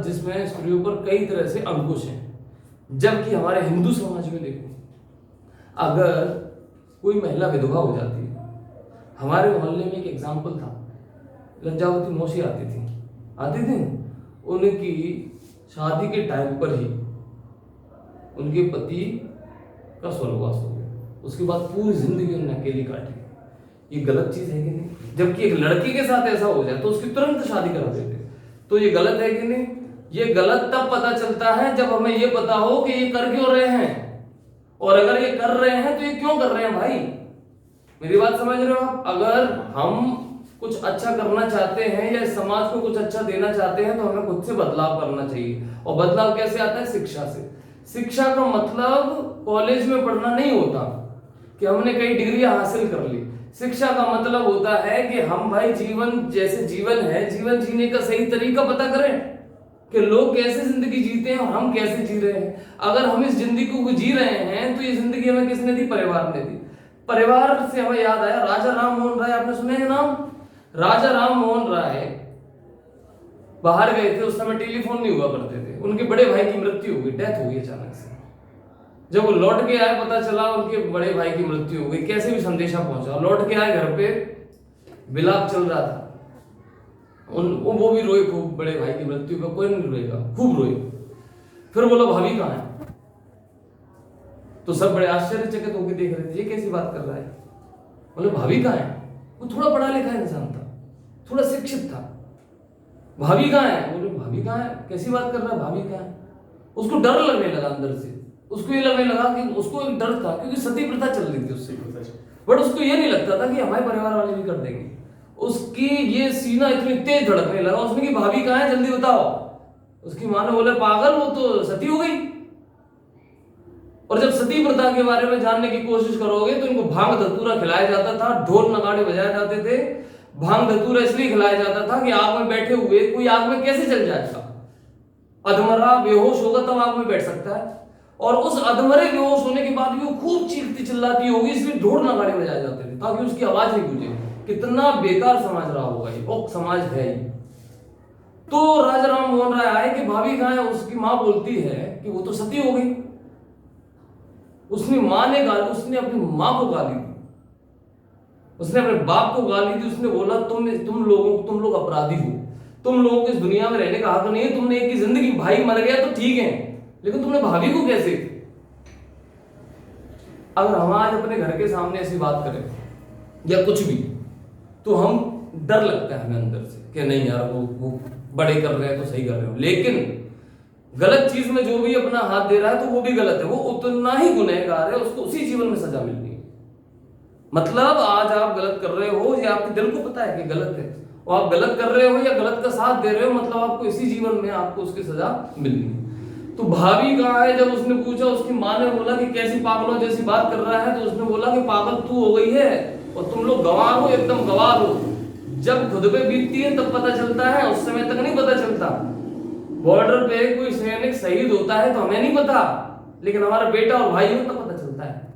जिसमें स्त्रियों पर कई तरह से अंकुश हैं। जबकि हमारे हिंदू समाज में देखो, अगर कोई महिला विधवा हो जाती है, हमारे मोहल्ले में एक एग्जाम्पल था, लज्जावती मौसी आती थी, उनकी शादी के टाइम पर ही उनके पति का स्वर्गवास हो गया। उसके बाद पूरी जिंदगी उन्होंने अकेली काटी। ये गलत चीज है कि नहीं? जबकि एक लड़की के साथ ऐसा हो जाए तो उसकी तुरंत शादी करा देते, तो ये गलत है कि नहीं? ये गलत तब पता चलता है जब हमें ये पता हो कि ये कर क्यों रहे हैं, और अगर ये कर रहे हैं तो ये क्यों कर रहे हैं। भाई मेरी बात समझ रहे हो आप? अगर हम कुछ अच्छा करना चाहते हैं या समाज को कुछ अच्छा देना चाहते हैं तो हमें खुद से बदलाव करना चाहिए। और बदलाव कैसे आता है? शिक्षा से। शिक्षा का मतलब कॉलेज में पढ़ना नहीं होता कि हमने कई डिग्रियां हासिल कर ली। शिक्षा का मतलब होता है कि हम भाई जीवन जैसे जीवन है, जीवन जीने का सही तरीका पता करें कि लोग कैसे जिंदगी जीते हैं और हम कैसे जी रहे हैं। अगर हम इस जिंदगी को जी रहे हैं तो ये जिंदगी हमें किसने दी? परिवार ने दी। परिवार से हमें याद आया राजा राम मोहन राय, आपने सुने हैं नाम? राजा राम मोहन राय बाहर गए थे, उस समय टेलीफोन नहीं हुआ करते थे। उनके बड़े भाई की मृत्यु हो गई, डेथ हो गई अचानक से। जब वो लौट के आए पता चला उनके बड़े भाई की मृत्यु हो गई। कैसे भी संदेशा पहुंचा, लौट के आए घर पे विलाप चल रहा था। वो भी रोए खूब, बड़े भाई की मृत्यु पे कोई नहीं रोएगा, खूब रोए। फिर बोलो भाभी कहाँ है? तो सब बड़े आश्चर्यचकित होकर देख रहे थे, ये कैसी बात कर रहा है? बोले भाभी कहाँ है? वो थोड़ा पढ़ा लिखा इंसान था, थोड़ा शिक्षित था। भाभी कहाँ है? बोले भाभी कहाँ है? कैसी बात कर रहा है, भाभी कहाँ है? उसको डर लगने लगा अंदर से। उसको ये लगने लगा कि उसको एक डर था, क्योंकि सती प्रथा चल रही थी उससे, बट उसको ये नहीं लगता था कि हमारे परिवार वाले भी कर देंगे। उसकी ये सीना इतनी तेज धड़कने लगा, उसने कि भाभी कहाँ है, जल्दी बताओ। उसकी माँ ने बोले पागल, वो तो सती हो गई। और जब सती प्रथा के बारे में जानने की कोशिश करोगे तो इनको भांग धतूरा खिलाया जाता था, ढोल नगाड़े बजाए जाते थे। भांग धतूरा इसलिए खिलाया जाता था कि आग में बैठे हुए कोई आग में कैसे जल जाएगा, अधमरा बेहोश होगा तब आग में बैठ सकता है। और उस अधमरे बेहोश होने के बाद भी वो खूब चीखती चिल्लाती होगी, इसलिए ढोल नगाड़े बजाए जाते थे ताकि उसकी आवाज नहीं गूंजे। कितना बेकार समाज रहा होगा ये, वो समाज है ही। तो राजा राम मोहन राय आए कि भाभी कहाँ है? उसकी माँ बोलती है कि वो तो सती हो गई। उसने माँ ने गाली, उसने अपनी माँ को गाली दी, उसने अपने बाप को गाली दी। उसने बोला तुम लोग अपराधी हो, तुम लोगों को इस दुनिया में रहने का हक नहीं है। तुमने एक ही जिंदगी, भाई मर गया तो ठीक है, लेकिन तुमने भाभी को कैसे? अगर हम आज अपने घर के सामने ऐसी बात करें या कुछ भी, तो हम डर लगता है हमें अंदर से कि नहीं यार वो बड़े कर रहे हैं तो सही कर रहे हो। लेकिन गलत चीज में जो भी अपना हाथ दे रहा है तो वो भी गलत है, वो उतना ही गुनहगार है, उसको उसी जीवन में सजा मिलनी है। मतलब आज आप गलत कर रहे हो, या आपके दिल को पता है कि गलत है, और आप गलत कर रहे हो या गलत का साथ दे रहे हो, मतलब आपको इसी जीवन में आपको उसकी सजा मिलनी है। तो भाभी कहाँ है? जब उसने पूछा, उसकी माँ ने बोला कि कैसी पागलों जैसी बात कर रहा है, तो उसने बोला कि पागल तू हो गई है और तुम लोग गंवार हो, एकदम गंवार हो। जब खुद पे बीतती है तब पता चलता है, उस समय तक नहीं पता चलता। बॉर्डर पे कोई सैनिक शहीद होता है तो हमें नहीं पता, लेकिन हमारा बेटा और भाई हो तब पता चलता है।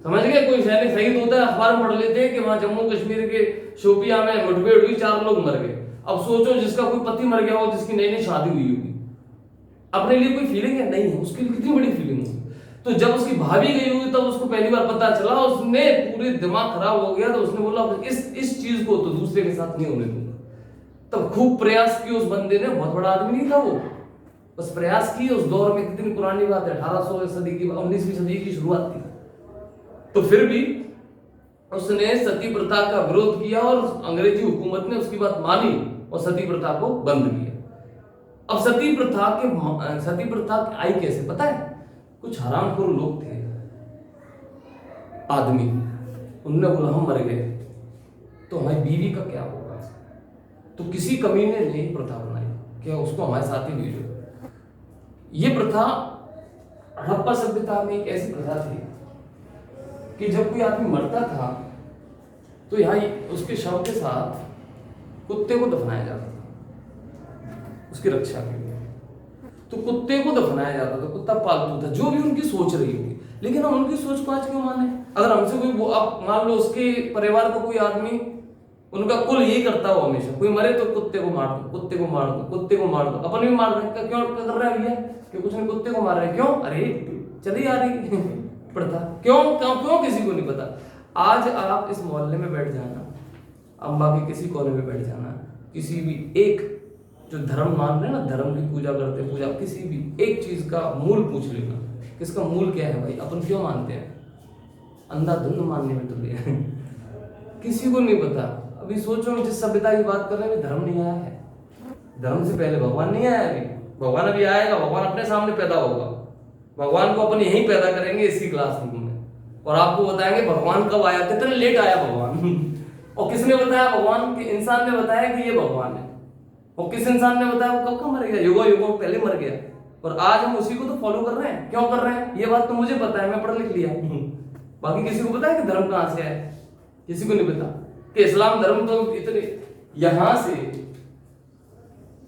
समझ गए? कोई सैनिक शहीद होता है, अखबार में पढ़ लेते हैं कि वहां जम्मू कश्मीर के शोपियां में मुठभेड़ हुई, 4 लोग मर गए। अब सोचो जिसका कोई पति मर गया हो, जिसकी नई नई शादी हुई होगी, अपने लिए कोई फीलिंग है? नहीं है। उसके लिए कितनी बड़ी फीलिंग होगी। तो जब उसकी भाभी गई हुई तब उसको पहली बार पता चला, उसने पूरे दिमाग खराब हो गया। तो उसने बोला इस चीज को तो दूसरे के साथ नहीं होने दूंगा। तब खूब प्रयास किए उस बंदे ने, बहुत बड़ा आदमी नहीं था वो, बस प्रयास किए। उस दौर में कितनी पुरानी बात है, 1800 सदी की, 19वीं सदी की शुरुआत थी। तो फिर भी उसने सती प्रथा का विरोध किया और अंग्रेजी हुकूमत ने उसकी बात मानी और सती प्रथा को बंद किया। अब सती प्रथा आई कैसे पता है? कुछ हरामखोर लोग थे, आदमी, उन्होंने बोला हम मर गए तो हमारी बीवी का क्या होगा। तो किसी कमीने ने प्रथा बनाई, क्या उसको हमारे साथ ही भेजो। ये प्रथा हड़प्पा सभ्यता में एक ऐसी प्रथा थी कि जब कोई आदमी मरता था तो यहाँ उसके शव के साथ कुत्ते को दफनाया जाता था उसकी रक्षा के लिए। तो कुत्ते को दफनाया जाता था, कुत्ता पालतू था, जो भी उनकी सोच रही होगी। लेकिन हम उनकी सोच को आज क्यों माने? अगर हमसे कोई, अब मान लो उसके परिवार का कोई आदमी उनका कुल यही करता हो हमेशा, कोई मरे तो कुत्ते को मार दो, कुत्ते को मार दो, कुत्ते को मार दो। अपन भी मार रहे हैं, क्यों कर रहे हैं भैया? कि कुछ नहीं, कुत्ते को मार रहे हैं। क्यों? अरे चली आ रही प्रथा। क्यों क्यों क्यों किसी को नहीं पता। आज आप इस मोहल्ले में बैठ जाना, अम्बा के किसी कोने में बैठ जाना, किसी भी एक जो धर्म मान रहे हैं ना, धर्म की पूजा करते, पूजा किसी भी एक चीज का मूल पूछ लेना, किसका मूल क्या है भाई, अपन क्यों मानते हैं? अंधाधुंध मानने में तुले हैं किसी को नहीं पता। अभी सोचो, जिस सभ्यता की बात कर रहे हैं, धर्म नहीं आया है। धर्म से पहले भगवान नहीं आया, अभी भगवान अभी आएगा, भगवान अपने सामने पैदा होगा। भगवान को अपन यहीं पैदा करेंगे इसी क्लासरूम में, और आपको बताएंगे भगवान कब आया, कितने लेट आया भगवान और किसने बताया? भगवान के इंसान ने बताया कि ये भगवान है। और किस इंसान ने बताया? वो कब का मर गया, युगों युगों पहले मर गया, और आज हम उसी को तो फॉलो कर रहे हैं। क्यों कर रहे हैं? ये बात तो मुझे पता है, मैं पढ़ लिख लिया बाकी किसी को पता है कि धर्म कहां से आया? किसी को नहीं पता कि इस्लाम धर्म तो इतने यहां से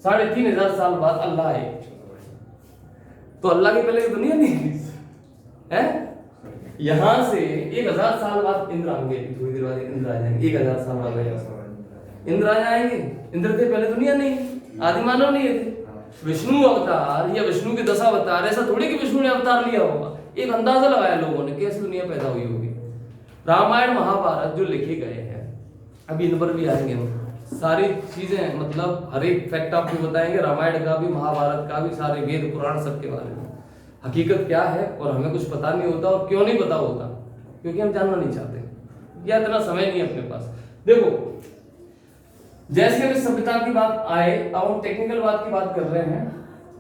3500 साल बाद अल्लाह आए, तो अल्लाह के पहले दुनिया नहीं है। यहां से 1000 साल बाद इंद्र आएंगे, थोड़ी देर बाद इंद्र आ जाएंगे, 1000 साल बाद इंद्र आ जाएंगे। इंद्र थे पहले, दुनिया नहीं, आदि मानव नहीं थे। विष्णु अवतार या विष्णु के 10 अवतार, ऐसा थोड़ी कि विष्णु ने अवतार लिया होगा। एक अंदाजा लगाया लोगों ने कैसे दुनिया पैदा हुई होगी। रामायण महाभारत जो लिखे गए हैं, अभी इन पर भी आएंगे हम, सारी चीजें मतलब हर एक फैक्ट आपको बताएंगे, रामायण का भी, महाभारत का भी, सारे वेद पुराण सबके बारे में हकीकत क्या है। और हमें कुछ पता नहीं होता, और क्यों नहीं पता होता? क्योंकि हम जानना नहीं चाहते, या इतना समय नहीं है अपने पास। देखो, जैसे हम सभ्यता की बात आए, अब हम टेक्निकल बात की बात कर रहे हैं,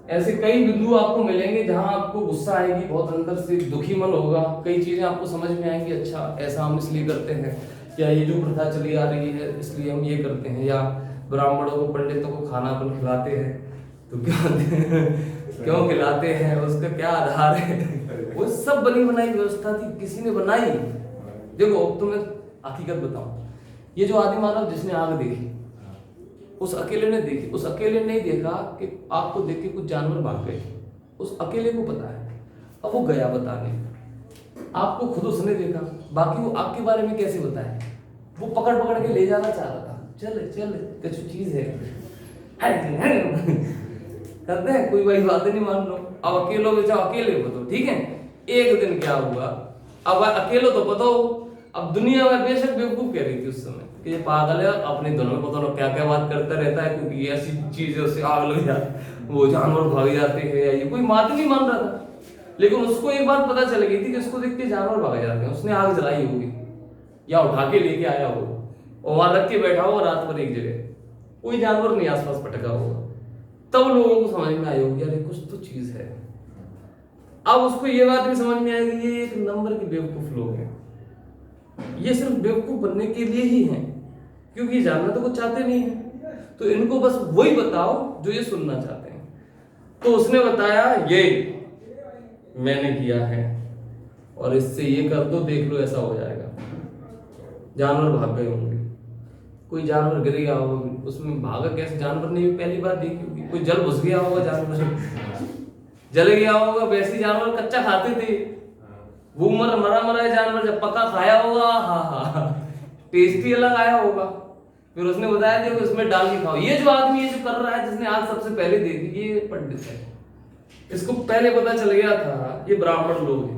ऐसे कई बिंदु आपको मिलेंगे जहां आपको गुस्सा आएगी, बहुत अंदर से दुखी मन होगा, कई चीजें आपको समझ में आएंगी, अच्छा ऐसा हम इसलिए करते हैं, या ये जो प्रथा चली आ रही है इसलिए हम ये करते हैं, या ब्राह्मणों को, पंडितों को खाना अपन खिलाते हैं तो क्यों खिलाते हैं, उसका क्या आधार है? वो सब बनी बनाई व्यवस्था थी, किसी ने बनाई। देखो तुम्हें हकीकत बताऊं, ये जो आदि मानव जिसने आग देखी, उस अकेले ने देखी, उस अकेले ने देखा कि आपको देख के कुछ जानवर भाग गए, उस अकेले को पता है। अब वो गया बताने, आपको खुद उसने देखा, बाकी वो आपके बारे में कैसे बताए? वो पकड़ पकड़ के ले जाना चाह रहा था, चल चल कुछ चीज है करते हैं, कोई बड़ी बात नहीं मान लो। अब अकेलो बेचा, अकेले बताओ, ठीक है। एक दिन क्या हुआ, अब अकेलो तो बताओ, अब दुनिया में बेशक बेवकूफ कह रही थी उस समय कि ये पागल है, अपने दोनों में पता नहीं क्या क्या बात करता रहता है, क्योंकि ऐसी चीजें उससे आग लग जाती, वो जानवर भाग जाते हैं, या ये कोई बात नहीं मान रहा था। लेकिन उसको एक बात पता चल गई थी कि इसको देख के जानवर भाग जाते हैं, उसने आग जलाई होगी या उठा के लेके आया होगा, और वहां रख के बैठा होगा रात भर एक जगह, कोई जानवर नहीं आसपास पटका होगा। तब लोगों को समझ में आई होगी अरे कुछ तो चीज है। अब उसको ये बात भी समझ में आएगी ये एक नंबर के बेवकूफ लोग हैं, ये सिर्फ बेवकूफ बनने के लिए ही हैं, क्योंकि जानना तो कुछ चाहते नहीं है, तो इनको बस वही बताओ जो ये सुनना चाहते हैं। तो उसने बताया ये मैंने किया है, और इससे ये कर दो, देख लो ऐसा हो जाएगा। जानवर भाग गए होंगे, कोई जानवर गिर गया होगा, उसमें भागा कैसे जानवर ने भी पहली बार देखी होगी, कोई जल घुस गया होगा, जानवर जल गया होगा, वैसे जानवर कच्चा खाते थे, वो मरा मरा जानवर जब पका खाया होगा, हाँ टेस्टी अलग आया होगा। फिर उसने बताया देखो इसमें डाल के खाओ। ये जो आदमी ये जो कर रहा है, जिसने आज सबसे पहले देखी, ये पंडित है, इसको पहले पता चल गया था ये ब्राह्मण लोग हैं,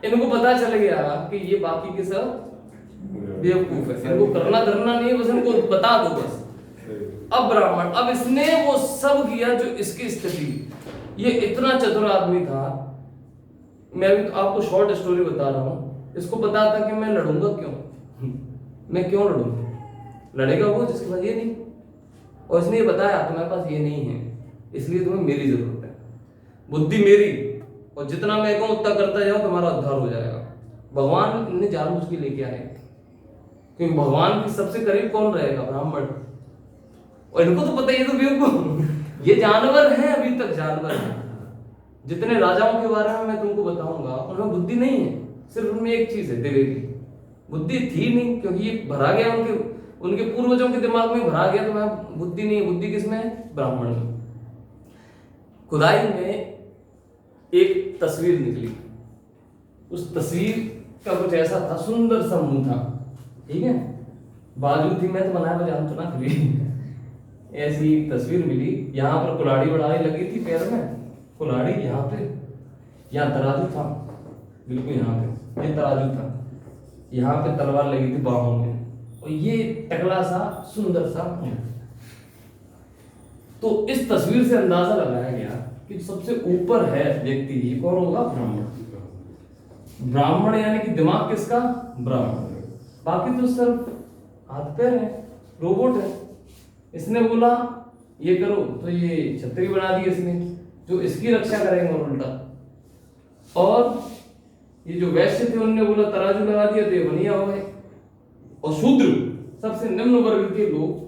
इनको पता चल गया कि ये बाकी के सब बेवकूफ है, इनको करना धरना नहीं, बस इनको बता दो बस। अब ब्राह्मण, अब इसने वो सब किया जो इसकी स्थिति, ये इतना चतुर आदमी था। मैं भी तो आपको शॉर्ट स्टोरी बता रहा हूँ, इसको पता था कि मैं लड़ूंगा क्यों, मैं क्यों लड़ूंगा, लड़ेगा वो जिसके पास ये नहीं, और इसने ये बताया तुम्हारे पास ये नहीं है, इसलिए तुम्हें मेरी जरूरत है, बुद्धि मेरी, और जितना मैं कहूं उतना करता जाओ तुम्हारा उद्धार हो जाएगा। भगवान ने जानबूझ के लेके आए, क्योंकि भगवान के सबसे करीब कौन रहेगा? ब्राह्मण। और इनको तो पता ही है, तो बेवकूफ ये जानवर हैं, अभी तक जानवर हैं। जितने राजाओं के बारे में मैं तुमको बताऊंगा उनमें बुद्धि नहीं है, सिर्फ उनमें एक चीज है, दिले की बुद्धि थी नहीं, क्योंकि ये भरा गया उनके पूर्वजों के दिमाग में भरा गया, तो मैं बुद्धि नहीं है। बुद्धि किसमें है? ब्राह्मण में। खुदाई में एक तस्वीर निकली, उस तस्वीर का कुछ ऐसा था, सुंदर सा मुंह था, ठीक है, बाजू थी, मैं तो बनाया जान तो ना कभी। ऐसी तस्वीर मिली, यहाँ पर कुल्हाड़ी बढ़ाई लगी थी पैर में, कुल्हाड़ी यहाँ पे, यहाँ तराजू था, बिल्कुल यहाँ पे ये तराजू था, यहाँ पे तलवार लगी थी बाहों में, और ये टकला सा सुंदर सा। तो इस तस्वीर से अंदाजा लगाया गया कि सबसे ऊपर है व्यक्ति, ये कौन होगा? ब्राह्मण। ब्राह्मण यानी कि दिमाग किसका? ब्राह्मण। बाकी तो सिर्फ हाथ पैर है, रोबोट है। इसने बोला ये करो तो ये छतरी बना दी इसने, जो इसकी रक्षा करेंगे और उल्टा। और ये जो वैश्य थे उनने बोला तराजू लगा दिया तो ये बनिया हो गए। और शूद्र, सबसे निम्न वर्ग के लोग,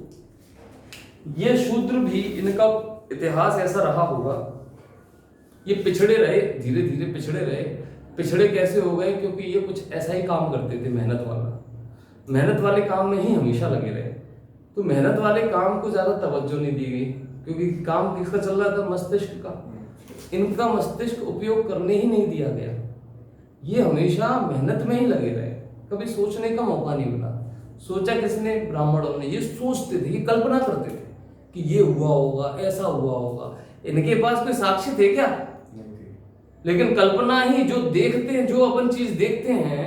ये शूद्र भी, इनका इतिहास ऐसा रहा होगा, ये पिछड़े रहे, धीरे धीरे पिछड़े रहे। पिछड़े कैसे हो गए? क्योंकि ये कुछ ऐसा ही काम करते थे, मेहनत वाला, मेहनत वाले काम में ही हमेशा लगे रहे। तो मेहनत वाले काम को ज्यादा तवज्जो नहीं दी गई, क्योंकि काम किसका चल रहा था? मस्तिष्क का। इनका मस्तिष्क उपयोग करने ही नहीं दिया गया, ये हमेशा मेहनत में ही लगे रहे, कभी सोचने का मौका नहीं मिला। सोचा किसने? ब्राह्मणों ने। ये सोचते थे, ये कल्पना करते थे कि ये हुआ होगा, ऐसा हुआ होगा। इनके पास कोई साक्ष्य थे क्या? लेकिन कल्पना ही, जो देखते हैं, जो अपन चीज देखते हैं,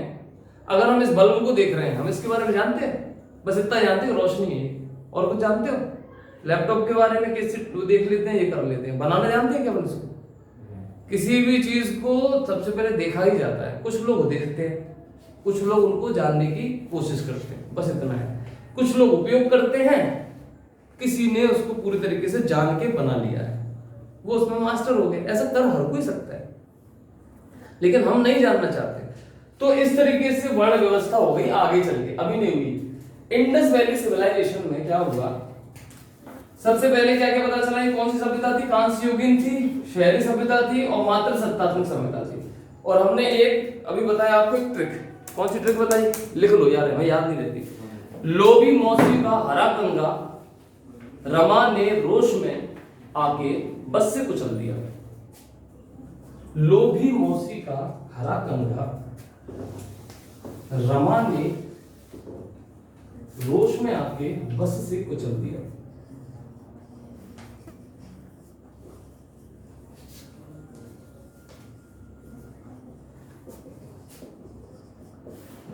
अगर हम इस बल्ब को देख रहे हैं, हम इसके बारे में जानते हैं? बस इतना जानते हैं रोशनी है, और कुछ जानते हो? लैपटॉप के बारे में कैसे देख लेते हैं, ये कर लेते हैं, बनाना जानते हैं क्या अपन इसको? किसी भी चीज को सबसे पहले देखा ही जाता है। कुछ लोग देखते हैं, कुछ लोग उनको जानने की कोशिश करते हैं, बस इतना है। कुछ लोग उपयोग करते हैं, किसी ने उसको पूरी तरीके से जान के बना लिया है, वो उसमें मास्टर हो गए। ऐसा कर हर कोई सकता है, लेकिन हम नहीं जानना चाहते। तो इस तरीके से वर्ण व्यवस्था हो गई आगे चल के, अभी नहीं हुई। इंडस वैली सिविलाइजेशन में क्या हुआ? सबसे पहले क्या क्या पता चला? कौन सी सभ्यता थी? कांस्य युगीन थी, शहरी सभ्यता थी, और मात्र सत्तात्मक सभ्यता थी। और हमने एक अभी बताया आपको एक ट्रिक। कौन सी ट्रिक बताई? लिख लो यार, हमें याद नहीं रहती। लोभी मौसी का हरा कंगा रमा ने रोष में आके बस से कुचल दिया। लोभी मौसी का हरा कंगा रमा ने रोष में आके बस से कुचल दिया।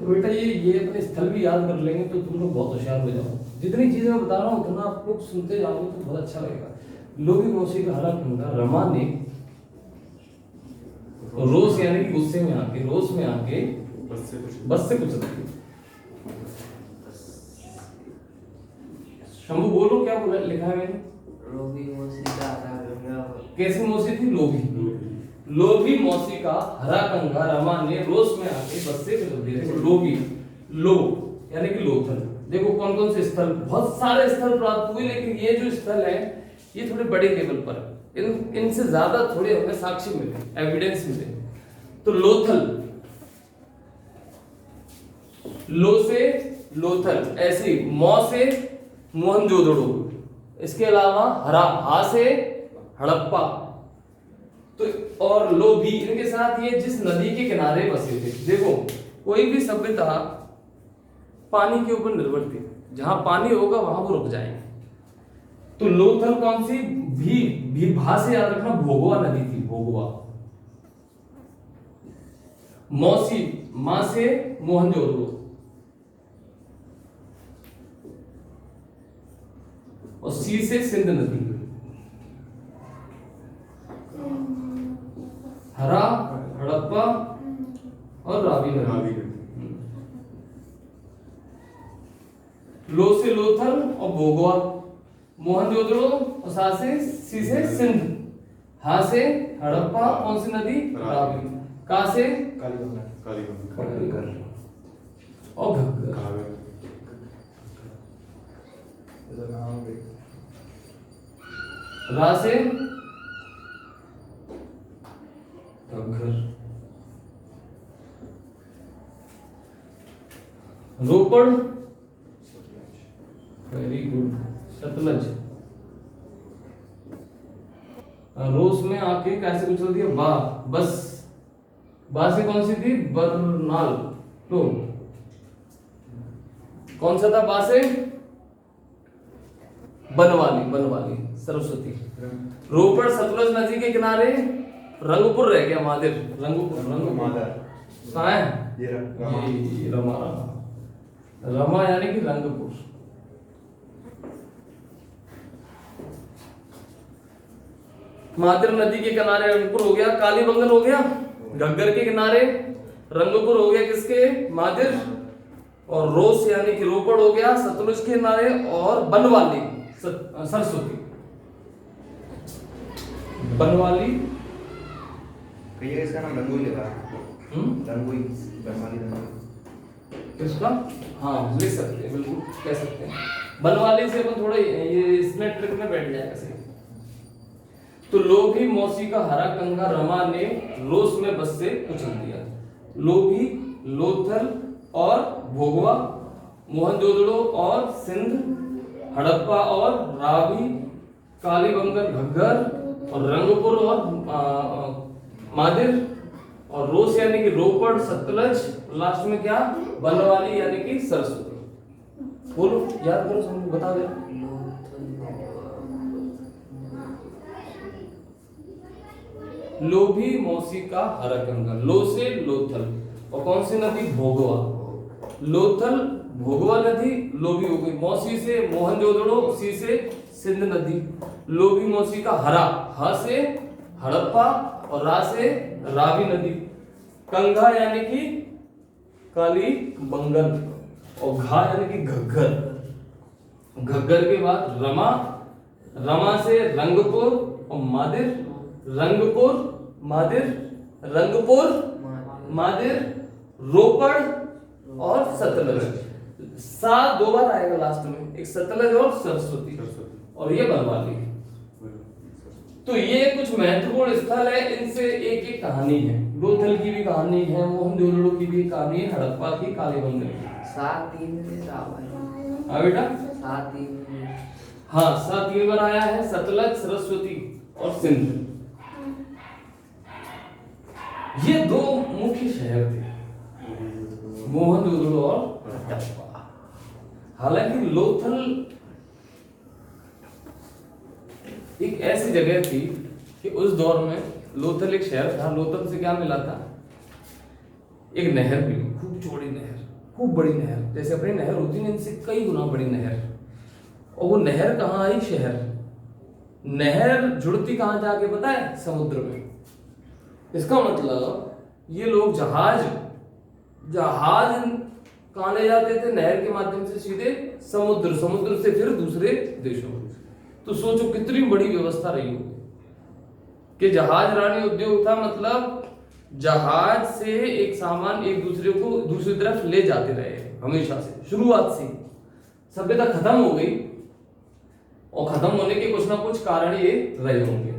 बेटा ये अपने स्थल भी याद कर लेंगे तो तुम लोग बहुत होशियार हो जाओ। जितनी चीजें मैं बता रहा हूँ उतना आप लोग सुनते जाओगे तो बहुत अच्छा लगेगा। लोभी मौसी का हरा कंगा रमा ने रोष यानी कि गुस्से में आके, रोष में आके बस से कुचल दिया। शंभू बोलो क्या बोला, लिखा है मैंने? लोभी मौसी का हरा कंगा। कैसी मौसी थी? लोभी। लोभी मौसी का हरा कंगा रमा ने रोष में आके बस से कुचल दिया। देखो लोभी, लो यानी कि लोथल। देखो कौन कौन से स्थल, बहुत सारे स्थल प्राप्त हुए, लेकिन ये जो स्थल है ये थोड़े बड़े लेवल पर, इनसे ज्यादा थोड़े हमें साक्ष्य मिले, एविडेंस मिले। तो लोथल, लो से लोथल, ऐसे मौ से मोहनजोदड़ो, इसके अलावा हरा, हा से हड़प्पा। तो और लोभी, इनके साथ ये जिस नदी के किनारे बसे थे। देखो कोई भी सभ्यता पानी के ऊपर निर्भर थी, जहां पानी होगा वहां वो रुक जाएंगे। तो लोथल कौन सी? भी भा से याद रखना, भोगवा नदी थी, भोगवा। मौसी, मां से मोहनजोदड़ो, और सी से सिंध नदी। हरा, हड़प्पा और रावी नदी। लो से लोथल और भोगवा, मोहनजोदड़ो और सा से सी से सिंध, हा से हड़प्पा, कौन सी नदी? रावी। का से कालीगंगा और घग्गर। रा से घग्गर। रोपड़, वेरी गुड, सतलज। रोस में आके कैसे कुचल दिया? बा, बस। बा से कौन सी थी? बरनाल। तो कौन सा था बा से? बनवाली, बनवाली सरस्वती। रोपड़ सतलुज नदी के किनारे रंगपुर रह गया, मादिर, रंगपुर कहाँ है? ये रमा, रमा यानी कि रंगपुर। मादिर नदी के किनारे रंगपुर हो गया, कालीबंगन हो गया घग्गर के किनारे, रंगपुर हो गया किसके? मादिर। और रोस यानी कि रोपड़ हो गया सतलुज के किनारे, और बनवाली सरस्वती। बनवाली भैया इसका नाम रंगोई लिखा है। रंगोई, बनवाली रंगोई। किसका? हाँ लिख सकते हैं, बिल्कुल कह सकते हैं। बनवाली से अपन थोड़ा ये इसमें ट्रिक में बैठ जाएगा सही। तो लोभी मौसी का हरा कंगा रमा ने रोस में बस से कुचल दिया। लोभी, लोथल और भोगवा, मोहनजोदड़ो और सिंध, हड़प्पा और रावी, कालीबंगन घग्गर, और रंगपुर और मादिर, और रोस यानी कि रोपड़ सतलज, लास्ट में क्या? बनवाली यानी कि सरस्वती। बोलो, याद करो, समझ बता दे। लोभी मौसी का हरा कंगा, लो से लोथल, और कौन सी नदी? भोगवा। लोथल भोगवा नदी, लोभी हो गई। मौसी से मोहनजोदड़ो, सी से सिंध नदी। लोभी मौसी का हरा, ह से हड़प्पा, और रा से रावी नदी। कंघा यानी कि काली बंगन, और घा यानी कि घग्गर। घग्गर के बाद रमा, रमा से रंगपुर और मादिर, रंगपुर मादिर, रंगपुर मादिर, रोपड़ और सतलज। सा दो बार आएगा लास्ट में, एक सतलज और सरस्वती, और ये बनवाली। तो ये कुछ महत्वपूर्ण स्थल है, इनसे एक एक कहानी है। लोथल की भी कहानी है, मोहनजोदड़ो की भी कहानी है, हड़प्पा की, कालीबंगन की। 7-3 में साहब। हाँ बेटा, 7-3 में। हाँ 7 बार आया है, सतलज, सरस्वती और सिंध। ये दो मुख्य शहर थे, मोहनजोदड़ो और हड़प्पा। हालांकि लोथल एक ऐसी जगह थी कि उस दौर में लोथल एक शहर था। लोथल से क्या मिला था? एक नहर मिली, खूब चौड़ी नहर, खूब बड़ी नहर, जैसे अपनी नहर होती है इनसे कई गुना बड़ी नहर। और वो नहर कहाँ आई? शहर। नहर जुड़ती कहाँ जाके पता है? समुद्र में। इसका मतलब ये लोग जहाज कहाँ ले जाते थे? नहर के माध्यम से सीधे समुद्र, समुद्र से फिर दूसरे देशों में। तो सोचो कितनी बड़ी व्यवस्था रही होगी कि जहाज रानी उद्योग था, मतलब जहाज से एक सामान एक दूसरे को दूसरी तरफ ले जाते रहे हमेशा से, शुरुआत से। सभ्यता खत्म हो गई, और खत्म होने के कुछ ना कुछ कारण ये रहे होंगे।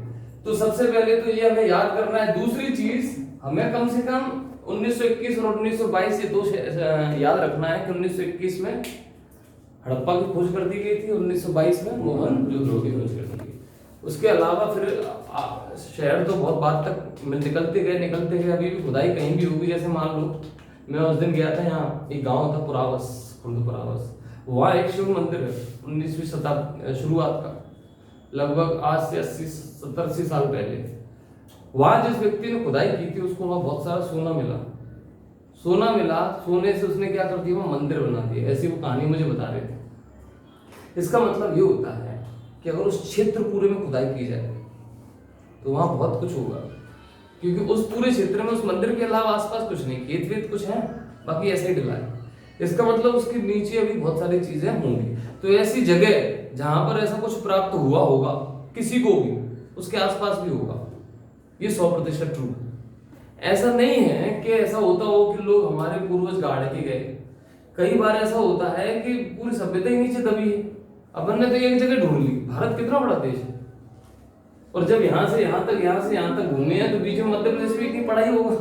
तो सबसे पहले तो ये हमें याद करना है। दूसरी चीज, हमें कम से कम 1921 और 1922 ये दो याद रखना है कि 1921 में हड़प्पा की खोज कर दी गई थी, 1922 में मोहनजोदड़ो की खोज कर दी गई। उसके अलावा फिर शहर तो बहुत बाद तक निकलते गए। अभी भी खुदाई कहीं भी होगी, जैसे मान लो मैं उस दिन गया था, यहाँ एक गांव था पुरावस, खुर्द पुरावस, वहाँ एक शिव मंदिर है 19वीं शताब्दी शुरुआत का, लगभग आज से 80-70 साल पहले। वहाँ जिस व्यक्ति ने खुदाई की थी उसको वहाँ बहुत सारा सोना मिला। सोने से उसने क्या कर दिया? वो मंदिर बना दिया। ऐसी वो कहानी मुझे बता रहे थे। इसका मतलब ये होता है कि अगर उस क्षेत्र पूरे में खुदाई की जाए तो वहां बहुत कुछ होगा, क्योंकि उस पूरे क्षेत्र में उस मंदिर के अलावा आसपास कुछ नहीं, खेत वेत कुछ है, बाकी ऐसे ही डला है। इसका मतलब उसके नीचे अभी बहुत सारी चीजें होंगी। तो ऐसी जगह जहां पर ऐसा कुछ प्राप्त हुआ होगा किसी को भी, उसके आसपास भी होगा, ये 100% ट्रू है। ऐसा नहीं है कि ऐसा होता हो कि लोग हमारे पूर्वज गाड़ के गए। कई बार ऐसा होता है कि पूरी सभ्यता ही नीचे दबी है, अपन ने तो एक जगह ढूंढ ली। भारत कितना बड़ा देश है, और जब यहाँ से यहाँ तक घूमे हैं तो बीच में मध्य प्रदेश में इतनी पढ़ाई होगा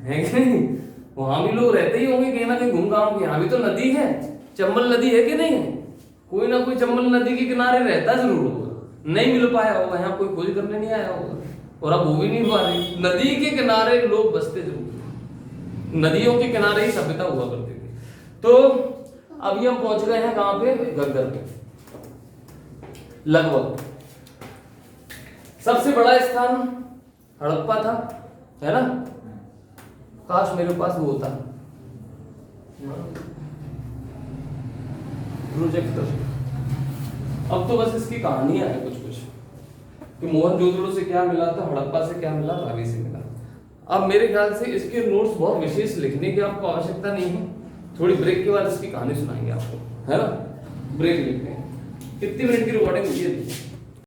है कि नहीं? वहां भी लोग रहते ही होंगे कहीं ना कहीं घूम घाम के। यहाँ भी तो नदी है, चंबल नदी है कि नहीं है? कोई ना कोई चंबल नदी के किनारे रहता जरूर होगा, नहीं मिल पाया होगा, यहाँ कोई खोज करने नहीं आया होगा, और अब हो भी नहीं पा रही। नदी के किनारे लोग बसते जरूर, नदियों के किनारे ही सभ्यता हुआ करती थी। तो अभी हम पहुंच गए हैं कहां पे, घग्गर पे लगभग। सबसे बड़ा स्थान हड़प्पा था, है ना? काश मेरे पास वो होता प्रोजेक्टर। अब तो बस इसकी कहानियां है कुछ कुछ कि मोहनजोदड़ो से क्या मिला था, हड़प्पा से क्या मिला, रावी से मिला। अब मेरे ख्याल से इसके नोट्स बहुत विशेष लिखने की आपको आवश्यकता नहीं है। थोड़ी ब्रेक के बाद इसकी कहानी सुनाएंगे आपको, है ना? ब्रेक लेते हैं। कितनी मिनट की रिकॉर्डिंग हुई है?